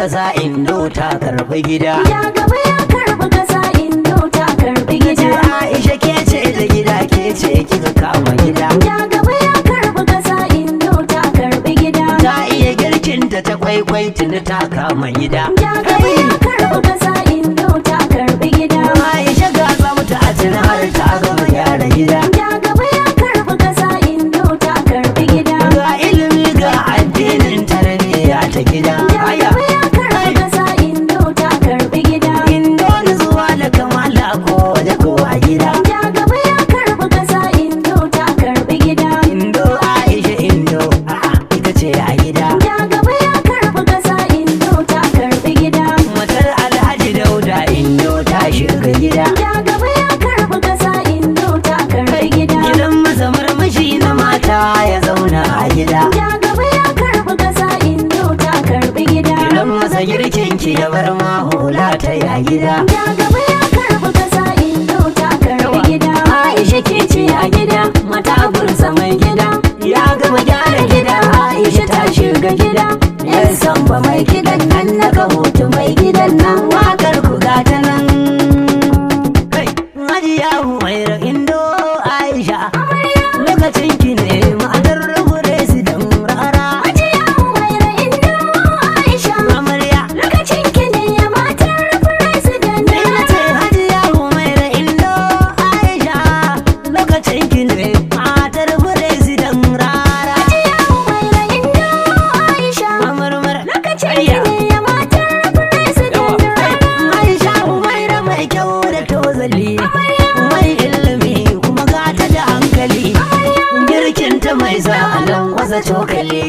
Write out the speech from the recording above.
kasa Indo ta karbi gida. Ya gaba ya karbi kasa Indo ta karbi gida. Aisha ke ce da gida ke ce kika kama gida. Ya gaba ya karbi kasa Indo ta karbi gida. Ta iya girkinta ta kwaikwai tuni ta kama gida. Ya gaba ya karbi kasa Indo ta karbi gida. Aisha ga tsafta a tuni har ta gama gyara gida. Ya gaba ya karbi kasa Indo ta karbi gida. Ga ilimi ga addinin tarbiyya ta gida. Ya gaba ya karbi kasa Indo ta karbi gida. Indo zuwa da kamala ko waje ko a gida. Ya gaba ya karbi kasa Indo ta karbi gida. Indo Aisha Indo a'a ita ce a gida. Ya gaba ya karbi kasa Indo ta karbi gida. Matar Alhaji Dauda Indo ta shiga gida. Ya gaba ya karbi kasa Indo ta karbi gida. Gidan masa murmushi na mata ya zauna a gida. Ya gaba ya karbi kasa Indo ta karbi gida. Gidan masa girkin ki ya bar ma hula ta ya gida. Ya gaba ya karbi kasa Indo ta karbi gida. Aisha ke ce a gida, mata bursa mai gida. Ya gama gyara gida, Aisha ta shiga gida. Yan samba mai gidan nan na ga hutu mai gidan nan. Wakar ku gata nan. Hajiya Humaira Indo Aisha. Lokacin ki ne ma'anar Furesidan rara. Hajiya Humaira Indo Aisha. Amarya. Lokacin ki ne ya matar Furesidan Ina ce Hajiya Humaira Indo Aisha. Lokacin ki ne matar Furesidan rara. Hajiya Humaira Indo Aisha. Amarmar. Lokacin ki ne ya matar Furesidan Aisha Humaira mai kyau da tozali. Mai ilimi kuma gata da hankali. Girkinta mai sa a nan wasa cokali.